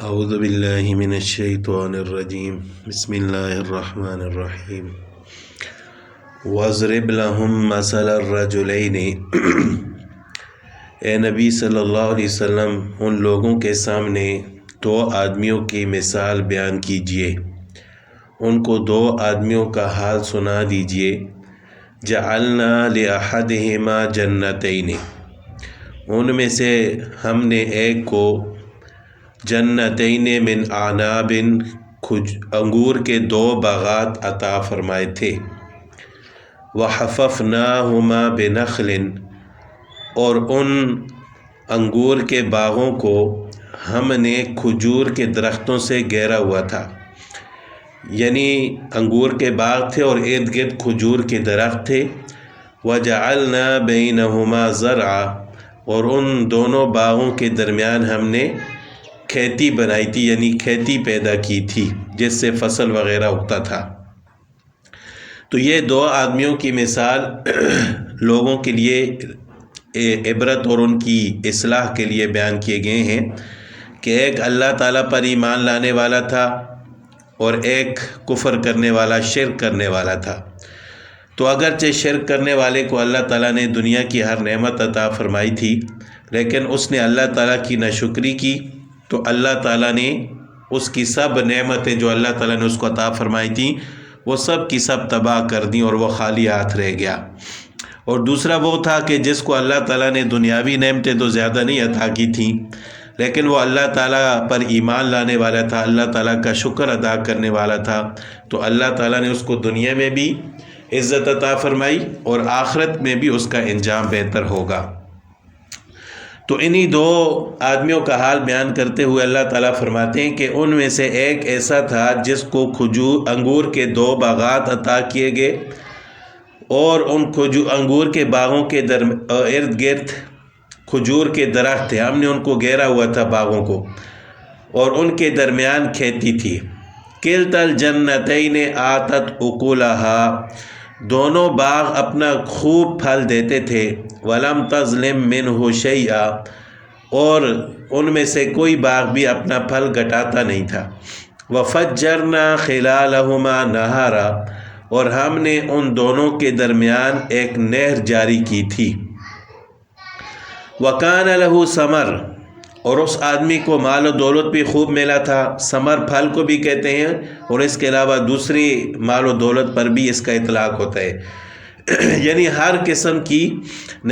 اعوذ باللہ من الشیطان الرجیم بسم اللہ الرحمن الرحیم وَاضْرِبْ لَهُم مَثَلَ الرَّجُلَيْنِ اے نبی صلی اللہ علیہ وسلم ان لوگوں کے سامنے دو آدمیوں کی مثال بیان کیجئے، ان کو دو آدمیوں کا حال سنا دیجئے۔ جَعَلْنَا لِأَحَدِهِمَا جَنَّتَيْنِ، ان میں سے ہم نے ایک کو جنتین من اعناب، انگور کے دو باغات عطا فرمائے تھے۔ وحففناہما بنخل، اور ان انگور کے باغوں کو ہم نے کھجور کے درختوں سے گھیرا ہوا تھا، یعنی انگور کے باغ تھے اور ارد گرد کھجور کے درخت تھے۔ وجعلنا بینہما زرعا، اور ان دونوں باغوں کے درمیان ہم نے کھیتی بنائی تھی، یعنی کھیتی پیدا کی تھی جس سے فصل وغیرہ اگتا تھا۔ تو یہ دو آدمیوں کی مثال لوگوں کے لیے عبرت اور ان کی اصلاح کے لیے بیان کیے گئے ہیں کہ ایک اللہ تعالیٰ پر ایمان لانے والا تھا اور ایک کفر کرنے والا، شرک کرنے والا تھا۔ تو اگرچہ شرک کرنے والے کو اللہ تعالیٰ نے دنیا کی ہر نعمت عطا فرمائی تھی، لیکن اس نے اللہ تعالیٰ کی ناشکری کی تو اللہ تعالیٰ نے اس کی سب نعمتیں جو اللہ تعالیٰ نے اس کو عطا فرمائی تھیں وہ سب کی سب تباہ کر دیں اور وہ خالی ہاتھ رہ گیا۔ اور دوسرا وہ تھا کہ جس کو اللہ تعالیٰ نے دنیاوی نعمتیں تو زیادہ نہیں عطا کی تھیں، لیکن وہ اللہ تعالیٰ پر ایمان لانے والا تھا، اللہ تعالیٰ کا شکر ادا کرنے والا تھا، تو اللہ تعالیٰ نے اس کو دنیا میں بھی عزت عطا فرمائی اور آخرت میں بھی اس کا انجام بہتر ہوگا۔ تو انہی دو آدمیوں کا حال بیان کرتے ہوئے اللہ تعالیٰ فرماتے ہیں کہ ان میں سے ایک ایسا تھا جس کو انگور کے دو باغات عطا کیے گئے، اور ان انگور کے باغوں کے ارد گرد کھجور کے درخت تھے، ہم نے ان کو گھیرا ہوا تھا باغوں کو، اور ان کے درمیان کھیتی تھی۔ کلتا الجنتین آتت اکلہا، دونوں باغ اپنا خوب پھل دیتے تھے۔ ولم تظلم منہ شیئا، اور ان میں سے کوئی باغ بھی اپنا پھل گھٹاتا نہیں تھا۔ وفجرنا خلالہما نہارا، اور ہم نے ان دونوں کے درمیان ایک نہر جاری کی تھی۔ وکان لہ ثمر، اور اس آدمی کو مال و دولت بھی خوب ملا تھا، ثمر پھل کو بھی کہتے ہیں، اور اس کے علاوہ دوسری مال و دولت پر بھی اس کا اطلاق ہوتا ہے، یعنی ہر قسم کی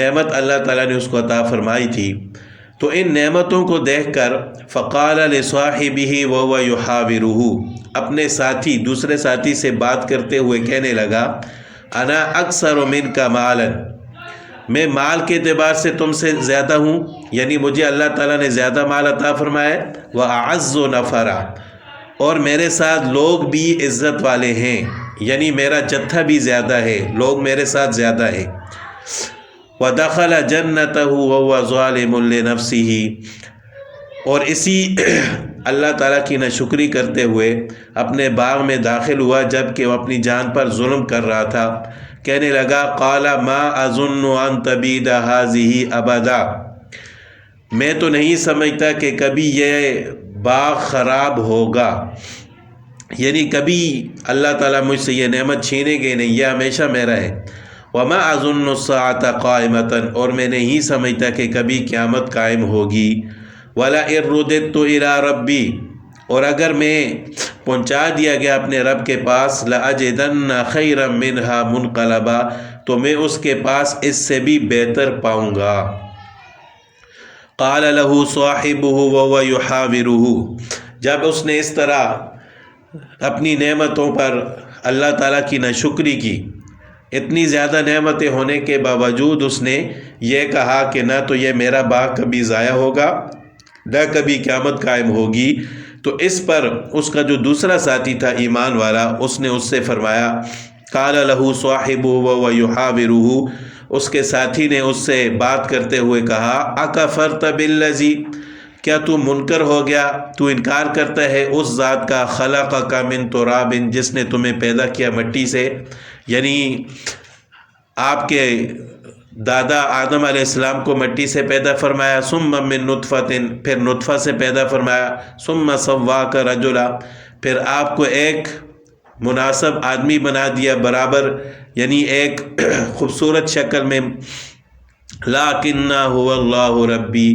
نعمت اللہ تعالیٰ نے اس کو عطا فرمائی تھی۔ تو ان نعمتوں کو دیکھ کر فقال لصاحبہ وہو یحاورہ، اپنے ساتھی دوسرے ساتھی سے بات کرتے ہوئے کہنے لگا، انا اکثر منک مالا، میں مال کے اعتبار سے تم سے زیادہ ہوں، یعنی مجھے اللہ تعالیٰ نے زیادہ مال عطا فرمایا، وَأَعَزُّ نَفَرًا، اور میرے ساتھ لوگ بھی عزت والے ہیں، یعنی میرا جتھا بھی زیادہ ہے، لوگ میرے ساتھ زیادہ ہیں۔ وَدَخَلَ جَنَّتَهُ وَهُوَ ظَالِمٌ لِنَفْسِهِ، اور اسی اللہ تعالیٰ کی ناشکری کرتے ہوئے اپنے باغ میں داخل ہوا جب کہ وہ اپنی جان پر ظلم کر رہا تھا۔ کہنے لگا، قال ما اظن ان تبید هذه ابدا، میں تو نہیں سمجھتا کہ کبھی یہ باغ خراب ہوگا، یعنی کبھی اللہ تعالیٰ مجھ سے یہ نعمت چھینے گے نہیں، یہ ہمیشہ میرا ہے۔ وما اظن الساعة قائمة، اور میں نہیں سمجھتا کہ کبھی قیامت قائم ہوگی۔ ولئن رددت الى ربی، اور اگر میں پہنچا دیا گیا اپنے رب کے پاس، لأجدن خیرا منہا منقلبا، تو میں اس کے پاس اس سے بھی بہتر پاؤں گا۔ قال له صاحبہ وهو یحاورہ، جب اس نے اس طرح اپنی نعمتوں پر اللہ تعالیٰ کی ناشکری کی، اتنی زیادہ نعمتیں ہونے کے باوجود اس نے یہ کہا کہ نہ تو یہ میرا باغ کبھی ضائع ہوگا نہ کبھی قیامت قائم ہوگی، تو اس پر اس کا جو دوسرا ساتھی تھا ایمان والا، اس نے اس سے فرمایا، قال له صاحبہ وهو یحاورہ، اس کے ساتھی نے اس سے بات کرتے ہوئے کہا، اکفرت بالذی، کیا تو منکر ہو گیا، تو انکار کرتا ہے اس ذات کا، خلقک من تراب، جس نے تمہیں پیدا کیا مٹی سے، یعنی آپ کے دادا آدم علیہ السلام کو مٹی سے پیدا فرمایا، ثم من نطفۃ، پھر نطفہ سے پیدا فرمایا، ثم سواک رجلا، پھر آپ کو ایک مناسب آدمی بنا دیا، برابر یعنی ایک خوبصورت شکل میں۔ لیکن هو اللہ ربی،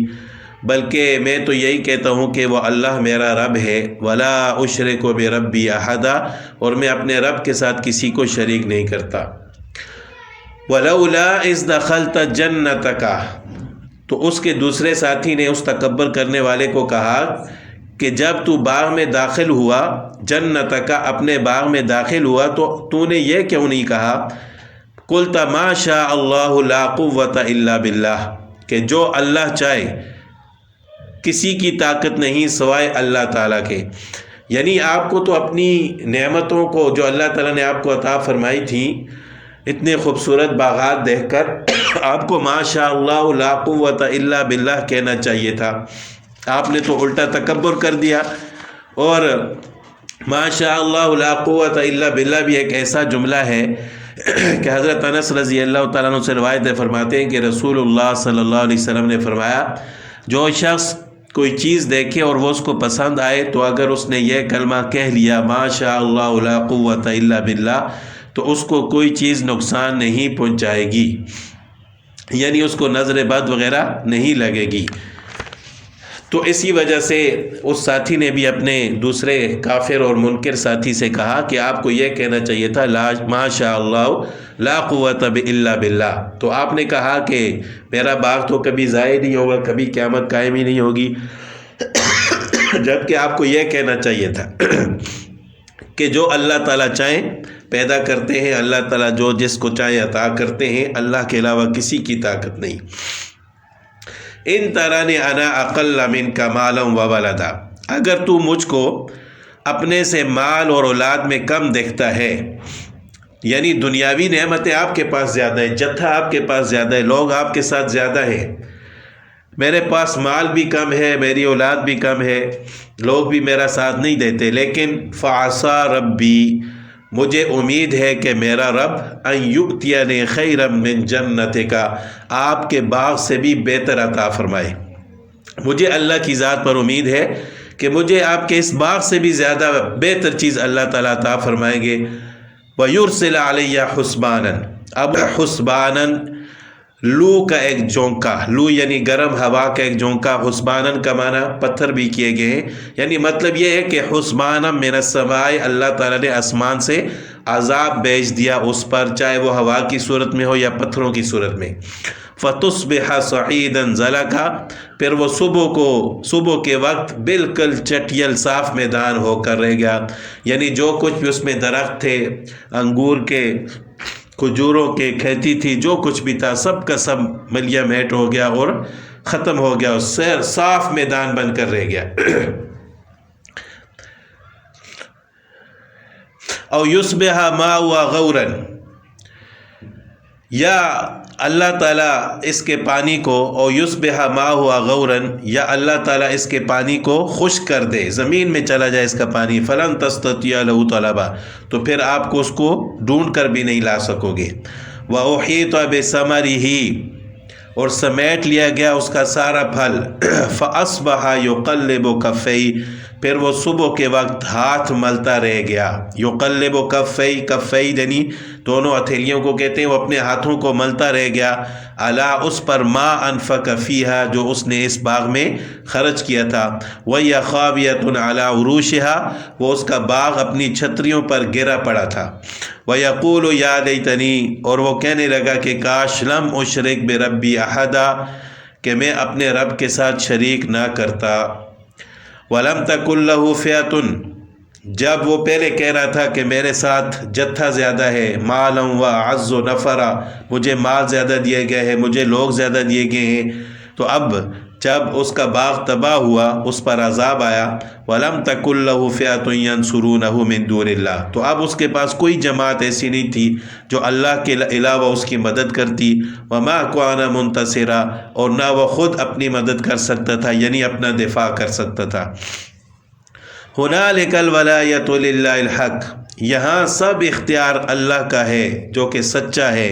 بلکہ میں تو یہی کہتا ہوں کہ وہ اللہ میرا رب ہے، ولا اشرک بربی احدا، اور میں اپنے رب کے ساتھ کسی کو شریک نہیں کرتا۔ ولولا اذ دخلت جنتک، تو اس کے دوسرے ساتھی نے اس تکبر کرنے والے کو کہا کہ جب تو باغ میں داخل ہوا، جنتک اپنے باغ میں داخل ہوا، تو نے یہ کیوں نہیں کہا قلت ما شاء اللہ لا قوت الا باللہ، کہ جو اللہ چاہے، کسی کی طاقت نہیں سوائے اللہ تعالیٰ کے۔ یعنی آپ کو تو اپنی نعمتوں کو جو اللہ تعالیٰ نے آپ کو عطا فرمائی تھی، اتنے خوبصورت باغات دیکھ کر آپ کو ما شاء اللہ لا قوت الا باللہ کہنا چاہیے تھا، آپ نے تو الٹا تکبر کر دیا۔ اور ما شاء اللہ لا قوت الا باللہ بھی ایک ایسا جملہ ہے کہ حضرت انس رضی اللہ تعالیٰ عنہ سے روایت فرماتے ہیں کہ رسول اللہ صلی اللہ علیہ وسلم نے فرمایا، جو شخص کوئی چیز دیکھے اور وہ اس کو پسند آئے، تو اگر اس نے یہ کلمہ کہہ لیا ما شاء اللہ لا قوت الا باللہ، تو اس کو کوئی چیز نقصان نہیں پہنچائے گی، یعنی اس کو نظر بد وغیرہ نہیں لگے گی۔ تو اسی وجہ سے اس ساتھی نے بھی اپنے دوسرے کافر اور منکر ساتھی سے کہا کہ آپ کو یہ کہنا چاہیے تھا ما شاء اللہ لا قوت الا باللہ، تو آپ نے کہا کہ میرا باغ تو کبھی ضائع نہیں ہوگا، کبھی قیامت قائم ہی نہیں ہوگی، جبکہ آپ کو یہ کہنا چاہیے تھا کہ جو اللہ تعالیٰ چاہیں پیدا کرتے ہیں، اللہ تعالیٰ جو جس کو چاہے عطا کرتے ہیں، اللہ کے علاوہ کسی کی طاقت نہیں۔ ان ترانی انا اقل منک مالا و ولدا، اگر تو مجھ کو اپنے سے مال اور اولاد میں کم دیکھتا ہے، یعنی دنیاوی نعمتیں آپ کے پاس زیادہ ہیں، جتھا آپ کے پاس زیادہ ہے، لوگ آپ کے ساتھ زیادہ ہیں، میرے پاس مال بھی کم ہے، میری اولاد بھی کم ہے، لوگ بھی میرا ساتھ نہیں دیتے، لیکن فعسا ربی، مجھے امید ہے کہ میرا رب ان یؤتینی خیرا من جنتک، آپ کے باغ سے بھی بہتر عطا فرمائے۔ مجھے اللہ کی ذات پر امید ہے کہ مجھے آپ کے اس باغ سے بھی زیادہ بہتر چیز اللہ تعالیٰ عطا فرمائیں گے۔ وَيُرْسِلَ عَلَيَّ حُسْبَانًا، اب حسباناً لو کا ایک جھونکا، لو یعنی گرم ہوا کا ایک جھونکا، حسباناً کا معنی پتھر بھی کیے گئے ہیں، یعنی مطلب یہ ہے کہ حسباناً من السماء، اللہ تعالیٰ نے آسمان سے عذاب بھیج دیا اس پر، چاہے وہ ہوا کی صورت میں ہو یا پتھروں کی صورت میں۔ فَتُصْبِحَ صَعِيدًا زَلَقًا، پھر وہ صبح کے وقت بالکل چٹیل صاف میدان ہو کر رہ گیا، یعنی جو کچھ بھی اس میں درخت تھے، انگور کے، کھجوروں کے کھیتی تھی، جو کچھ بھی تھا سب کا سب ملیا میٹ ہو گیا اور ختم ہو گیا، صاف میدان بن کر رہ گیا۔ او یصبح ماؤ غورا، یا اللہ تعالیٰ اس کے پانی کو، او یصبح ماؤ غورا، یا اللہ تعالیٰ اس کے پانی کو خشک کر دے، زمین میں چلا جائے اس کا پانی، فلن تستطیع له طلبا، تو پھر آپ کو اس کو ڈھونڈ کر بھی نہیں لا سکو گے۔ وَأُحِيطَ بِثَمَرِهِ، اور سمیٹ لیا گیا اس کا سارا پھل، فَأَصْبَحَ يُقَلِّبُ كَفَّيْهِ، پھر وہ صبح کے وقت ہاتھ ملتا رہ گیا، یقلب کفئی، کفئی یعنی دونوں ہتھیلیوں کو کہتے ہیں، وہ اپنے ہاتھوں کو ملتا رہ گیا، علی اس پر، ما انفق فیہا، جو اس نے اس باغ میں خرچ کیا تھا، وَهِيَ خَاوِيَةٌ عَلَى عُرُوشِهَا، وہ اس کا باغ اپنی چھتریوں پر گرا پڑا تھا، وَيَقُولُ يَا لَيْتَنِي، اور وہ کہنے لگا کہ کاش لم اشرک بربی احدا، کہ میں اپنے رب کے ساتھ شریک نہ کرتا۔ وَلَمْ تَكُنْ لَهُ فِئَةٌ، جب وہ پہلے کہہ رہا تھا کہ میرے ساتھ جتھا زیادہ ہے، مالا وَأَعَزُّ نَفَرًا، مجھے مال زیادہ دیے گئے ہیں، مجھے لوگ زیادہ دیے گئے ہیں، تو اب جب اس کا باغ تباہ ہوا، اس پر عذاب آیا، وَلَمْ تَكُنْ لَهُ فِئَةٌ يَنْصُرُونَهُ مِنْ دُونِ اللَّهِ، تو اب اس کے پاس کوئی جماعت ایسی نہیں تھی جو اللہ کے علاوہ اس کی مدد کرتی، وَمَا كَانَ مُنْتَصِرًا، اور نہ وہ خود اپنی مدد کر سکتا تھا، یعنی اپنا دفاع کر سکتا تھا۔ هُنَالِكَ الْوَلَایَةُ لِلَّهِ الْحَقِّ، یہاں سب اختیار اللہ کا ہے جو کہ سچا ہے،